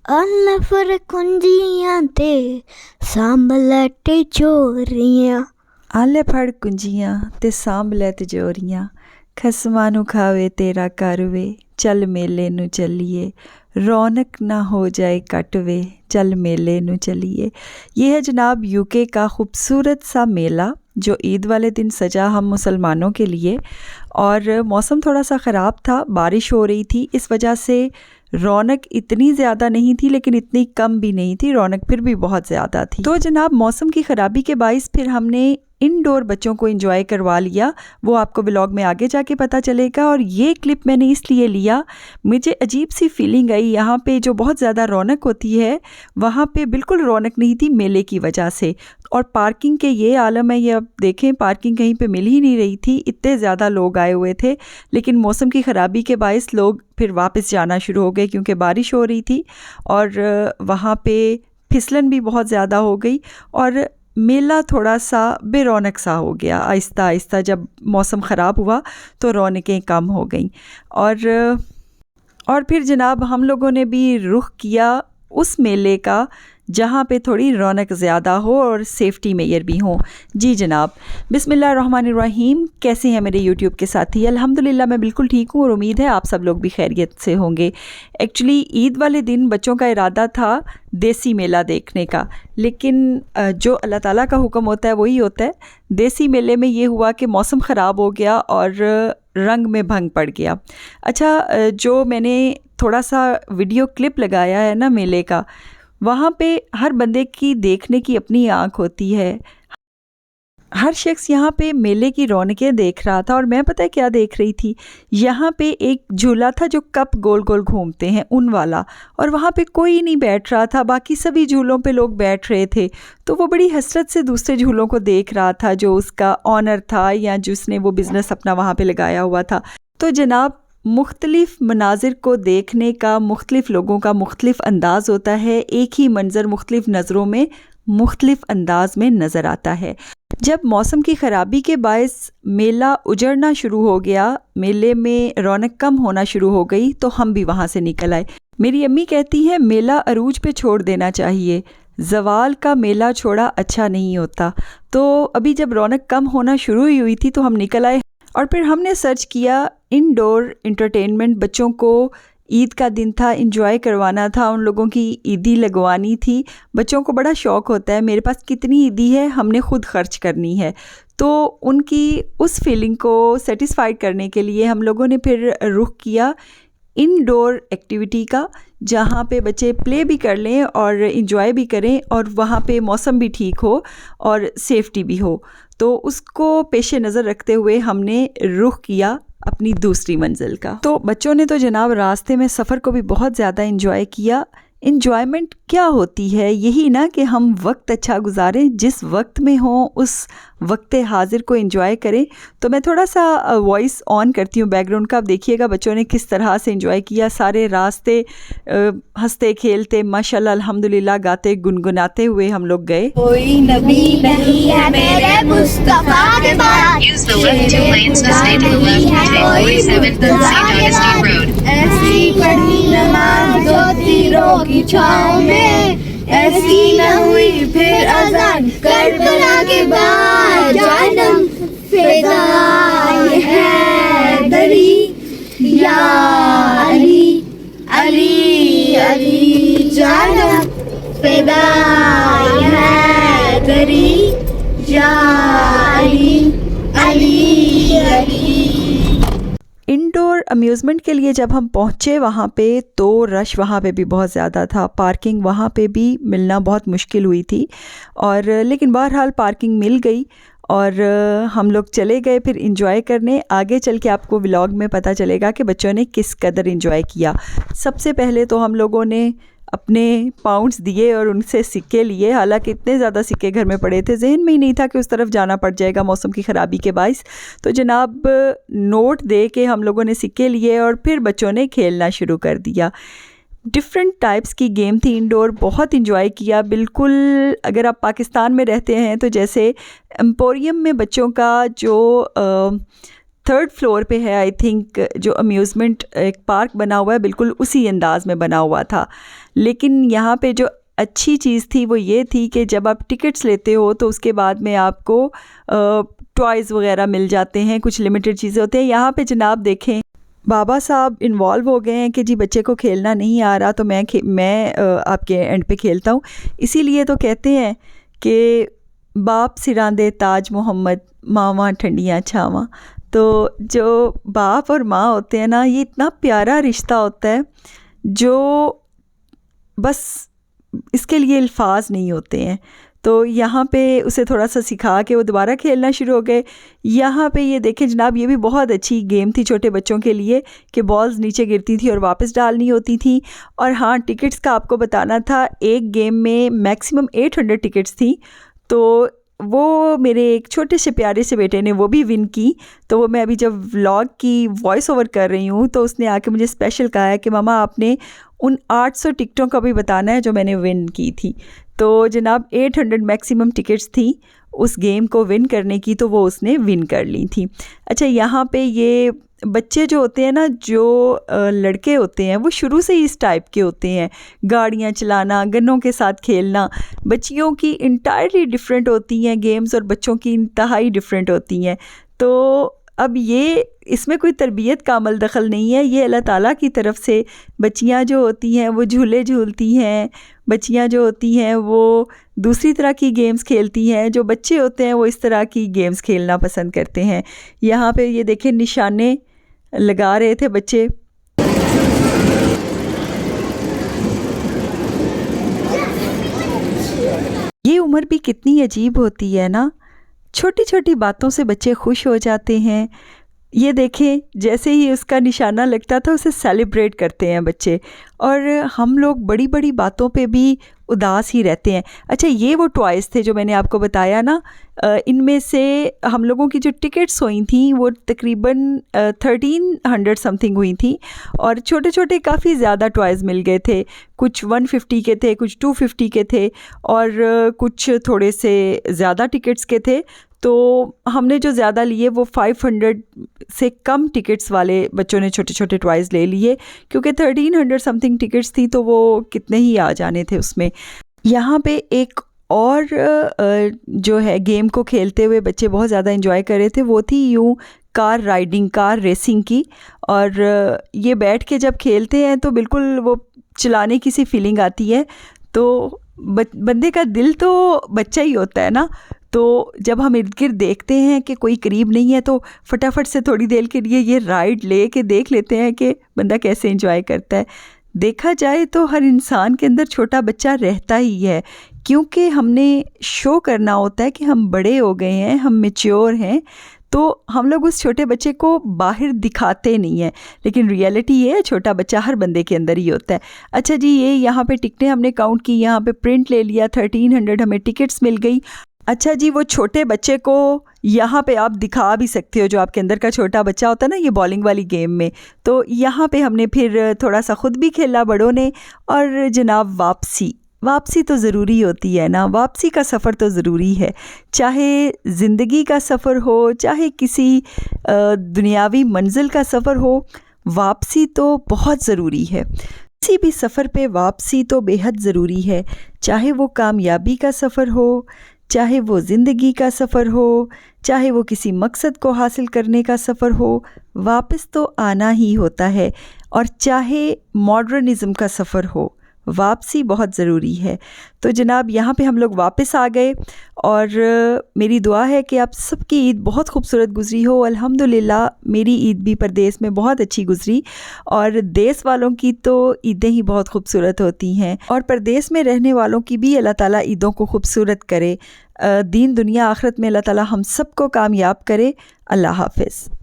आले फिर कुंजियां ते सांभले तिजोरियां। आले फड़ कुंजियां ते सांभले तिजोरियां। खसमां नू खावे तेरा घर वे, चल मेले नू चलिए। रौनक ना हो जाए कट वे, चल मेले नू चलिए। ये है जनाब यूके का खूबसूरत सा मेला जो ईद वाले दिन सजा हम मुसलमानों के लिए। और मौसम थोड़ा सा ख़राब था, बारिश हो रही थी, इस वजह से रौनक इतनी ज़्यादा नहीं थी लेकिन इतनी कम भी नहीं थी, रौनक फिर भी बहुत ज़्यादा थी। तो जनाब मौसम की ख़राबी के बाइस फिर हमने इनडोर बच्चों को एंजॉय करवा लिया, वो आपको व्लॉग में आगे जाके पता चलेगा। और ये क्लिप मैंने इसलिए लिया, मुझे अजीब सी फीलिंग आई, यहाँ पे जो बहुत ज़्यादा रौनक होती है वहाँ पे बिल्कुल रौनक नहीं थी मेले की वजह से। और पार्किंग के ये आलम है, ये अब देखें पार्किंग कहीं पे मिल ही नहीं रही थी, इतने ज़्यादा लोग आए हुए थे। लेकिन मौसम की ख़राबी के बायस लोग फिर वापस जाना शुरू हो गए क्योंकि बारिश हो रही थी और वहाँ पे फिसलन भी बहुत ज़्यादा हो गई और मेला थोड़ा सा बेरौनक सा हो गया। आहिस्ता आहिस्ता जब मौसम ख़राब हुआ तो रौनकें कम हो गईं। और फिर जनाब हम लोगों ने भी रुख किया उस मेले का जहाँ पे थोड़ी रौनक ज़्यादा हो और सेफ्टी मेयर भी हो। जी जनाब, बिस्मिल्लाहिर्रहमानिर्रहीम। कैसे हैं मेरे यूट्यूब के साथी? अल्हम्दुलिल्लाह मैं बिल्कुल ठीक हूँ और उम्मीद है आप सब लोग भी खैरियत से होंगे। एक्चुअली ईद वाले दिन बच्चों का इरादा था देसी मेला देखने का, लेकिन जो अल्लाह ताला का हुक्म होता है वही होता है। देसी मेले में ये हुआ कि मौसम ख़राब हो गया और रंग में भंग पड़ गया। अच्छा, जो मैंने थोड़ा सा वीडियो क्लिप लगाया है ना मेले का, वहाँ पे हर बंदे की देखने की अपनी आँख होती है। हर शख्स यहाँ पे मेले की रौनकें देख रहा था और मैं पता है क्या देख रही थी, यहाँ पे एक झूला था जो कप गोल गोल घूमते हैं उन वाला, और वहाँ पे कोई नहीं बैठ रहा था, बाकी सभी झूलों पे लोग बैठ रहे थे। तो वो बड़ी हसरत से दूसरे झूलों को देख रहा था जो उसका ऑनर था या जिसने वो बिज़नेस अपना वहाँ पे लगाया हुआ था। तो जनाब मुख्तलिफ़ मनाजिर को देखने का मुख्तलिफ़ लोगों का मुख्तलिफ़ अंदाज़ होता है, एक ही मंज़र मुख्तलिफ़ नज़रों में मुख्तलिफ़ अंदाज़ में नज़र आता है। जब मौसम की ख़राबी के बायस मेला उजड़ना शुरू हो गया, मेले में रौनक कम होना शुरू हो गई, तो हम भी वहाँ से निकल आए। मेरी अम्मी कहती हैं मेला अरूज पे छोड़ देना चाहिए, ज़वाल का मेला छोड़ा अच्छा नहीं होता। तो अभी जब रौनक कम होना शुरू हुई थी तो हम निकल आए और फिर हमने सर्च किया इनडोर इंटरटेनमेंट। बच्चों को ईद का दिन था, एंजॉय करवाना था, उन लोगों की ईदी लगवानी थी। बच्चों को बड़ा शौक़ होता है, मेरे पास कितनी ईदी है, हमने ख़ुद ख़र्च करनी है। तो उनकी उस फीलिंग को सेटिस्फाइड करने के लिए हम लोगों ने फिर रुख किया इनडोर एक्टिविटी का, जहाँ पे बच्चे प्ले भी कर लें और इन्जॉय भी करें और वहाँ पे मौसम भी ठीक हो और सेफ्टी भी हो। तो उसको पेश नज़र रखते हुए हमने रुख किया अपनी दूसरी मंजिल का। तो बच्चों ने तो जनाब रास्ते में सफ़र को भी बहुत ज़्यादा इन्जॉय किया। इन्जॉयमेंट क्या होती है? यही ना कि हम वक्त अच्छा गुजारें, जिस वक्त में हों उस वक्त हाजिर को एंजॉय करें। तो मैं थोड़ा सा वॉइस ऑन करती हूँ बैकग्राउंड का, आप देखिएगा बच्चों ने किस तरह से एंजॉय किया। सारे रास्ते हंसते खेलते माशाल्लाह अल्हम्दुलिल्लाह गाते गुनगुनाते हुए हम लोग गए। कोई नबी नहीं है मेरे मुस्तफा के बाद, Use the left 2 lanes to stay to the left and take Y7 to Dynasty Road. ऐसी पढ़ी नमाज दो तीरों की छाँव में, ऐसी न हुई फिर अज़ान करबला के बाद, जानम फ़िदाए हैदरी या अली अली अली, जानम फ़िदाए हैदरी या अली अली अली। इंडोर अम्यूज़मेंट के लिए जब हम पहुँचे वहाँ पे तो रश वहाँ पे भी बहुत ज़्यादा था, पार्किंग वहाँ पे भी मिलना बहुत मुश्किल हुई थी। और लेकिन बहरहाल पार्किंग मिल गई और हम लोग चले गए फिर इंजॉय करने। आगे चल के आपको व्लॉग में पता चलेगा कि बच्चों ने किस कदर इंजॉय किया। सबसे पहले तो हम लोगों ने अपने पाउंड्स दिए और उनसे सिक्के लिए, हालांकि इतने ज़्यादा सिक्के घर में पड़े थे, जहन में ही नहीं था कि उस तरफ जाना पड़ जाएगा मौसम की ख़राबी के बाइस। तो जनाब नोट दे के हम लोगों ने सिक्के लिए और फिर बच्चों ने खेलना शुरू कर दिया। डिफरेंट टाइप्स की गेम थी इंडोर, बहुत इंजॉय किया। बिल्कुल अगर आप पाकिस्तान में रहते हैं तो जैसे एम्पोरियम में बच्चों का जो 3rd फ्लोर पे है आई थिंक, जो अम्यूज़मेंट एक पार्क बना हुआ है, बिल्कुल उसी अंदाज़ में बना हुआ था। लेकिन यहाँ पे जो अच्छी चीज़ थी वो ये थी कि जब आप टिकट्स लेते हो तो उसके बाद में आपको टॉयज़ वगैरह मिल जाते हैं, कुछ लिमिटेड चीज़ें होती हैं। यहाँ पे जनाब देखें बाबा साहब इन्वॉल्व हो गए हैं कि जी बच्चे को खेलना नहीं आ रहा तो मैं आपके एंड पे खेलता हूँ। इसीलिए तो कहते हैं कि बाप सिरांदे ताज मोहम्मद, मावां ठंडियाँ छावां। तो जो बाप और माँ होते हैं ना, ये इतना प्यारा रिश्ता होता है जो बस इसके लिए अल्फाज नहीं होते हैं। तो यहाँ पे उसे थोड़ा सा सिखा के वो दोबारा खेलना शुरू हो गए। यहाँ पे ये देखें जनाब, ये भी बहुत अच्छी गेम थी छोटे बच्चों के लिए कि बॉल्स नीचे गिरती थी और वापस डालनी होती थी। और हाँ, टिकट्स का आपको बताना था, एक गेम में मैक्सिमम 800 टिकट्स थी। तो वो मेरे एक छोटे से प्यारे से बेटे ने वो भी विन की। तो वो मैं अभी जब व्लॉग की वॉइस ओवर कर रही हूँ तो उसने आके मुझे स्पेशल कहा है कि मामा आपने उन 800 टिकटों का भी बताना है जो मैंने विन की थी। तो जनाब 800 मैक्सिमम टिकट्स थी उस गेम को विन करने की, तो वो उसने विन कर ली थी। अच्छा, यहाँ पे ये बच्चे जो होते हैं ना, जो लड़के होते हैं वो शुरू से ही इस टाइप के होते हैं, गाड़ियाँ चलाना, गन्नों के साथ खेलना। बच्चियों की इंटायरली डिफरेंट होती हैं गेम्स और बच्चों की इंतहाई डिफरेंट होती हैं। तो अब ये इसमें कोई तरबियत का अमल दखल नहीं है, ये अल्लाह ताला की तरफ से बच्चियाँ जो होती हैं वो झूले झूलती हैं, बच्चियाँ जो होती हैं वो दूसरी तरह की गेम्स खेलती हैं, जो बच्चे होते हैं वो इस तरह की गेम्स खेलना पसंद करते हैं। यहाँ पे ये देखें निशाने लगा रहे थे बच्चे। ये उम्र भी कितनी अजीब होती है ना, छोटी छोटी बातों से बच्चे खुश हो जाते हैं। ये देखें, जैसे ही उसका निशाना लगता था उसे सेलिब्रेट करते हैं बच्चे, और हम लोग बड़ी बड़ी बातों पे भी उदास ही रहते हैं। अच्छा, ये वो टॉयज़ थे जो मैंने आपको बताया ना, इनमें से हम लोगों की जो टिकट्स हुई थी वो तकरीबन 1300 समथिंग हुई थी, और छोटे छोटे काफ़ी ज़्यादा टॉयज़ मिल गए थे। कुछ 150 के थे, कुछ 250 के थे, और कुछ थोड़े से ज़्यादा टिकट्स के थे। तो हमने जो ज़्यादा लिए वो 500 से कम टिकट्स वाले बच्चों ने छोटे छोटे टॉयज़ ले लिए, क्योंकि 1300 समथिंग टिकट्स थी तो वो कितने ही आ जाने थे उसमें। यहाँ पे एक और जो है गेम को खेलते हुए बच्चे बहुत ज़्यादा एंजॉय कर रहे थे, वो थी यूँ कार राइडिंग, कार रेसिंग की। और ये बैठ के जब खेलते हैं तो बिल्कुल वो चलाने की सी फीलिंग आती है। तो बंदे का दिल तो बच्चा ही होता है ना, तो जब हम इर्द गिर्द देखते हैं कि कोई करीब नहीं है तो फटाफट से थोड़ी देर के लिए ये राइड ले के देख लेते हैं कि बंदा कैसे एंजॉय करता है। देखा जाए तो हर इंसान के अंदर छोटा बच्चा रहता ही है, क्योंकि हमने शो करना होता है कि हम बड़े हो गए हैं, हम मैच्योर हैं, तो हम लोग उस छोटे बच्चे को बाहर दिखाते नहीं हैं, लेकिन रियलिटी ये है छोटा बच्चा हर बंदे के अंदर ही होता है। अच्छा जी, ये यहाँ पे टिकटें हमने काउंट की, यहाँ पे प्रिंट ले लिया, 1300 हमें टिकट्स मिल गई। अच्छा जी, वो छोटे बच्चे को यहाँ पे आप दिखा भी सकते हो, जो आपके अंदर का छोटा बच्चा होता है ना, ये बॉलिंग वाली गेम में। तो यहाँ पे हमने फिर थोड़ा सा ख़ुद भी खेला बड़ों ने। और जनाब वापसी तो ज़रूरी होती है ना, वापसी का सफ़र तो ज़रूरी है, चाहे ज़िंदगी का सफ़र हो, चाहे किसी दुनियावी मंजिल का सफ़र हो, वापसी तो बहुत ज़रूरी है। किसी भी सफ़र पे वापसी तो बेहद ज़रूरी है, चाहे वो कामयाबी का सफ़र हो, चाहे वो ज़िंदगी का सफ़र हो, चाहे वो किसी मकसद को हासिल करने का सफ़र हो, वापस तो आना ही होता है। और चाहे मॉडर्निज़म का सफ़र हो, वापसी बहुत ज़रूरी है। तो जनाब यहाँ पे हम लोग वापस आ गए, और मेरी दुआ है कि आप सबकी ईद बहुत खूबसूरत गुज़री हो। अल्हम्दुलिल्लाह मेरी ईद भी परदेस में बहुत अच्छी गुज़री, और देश वालों की तो ईदें ही बहुत खूबसूरत होती हैं, और परदेस में रहने वालों की भी अल्लाह ताला ईदों को खूबसूरत करे। दीन दुनिया आखिरत में अल्लाह ताला हम सबको कामयाब करे। अल्लाह हाफ़िज़।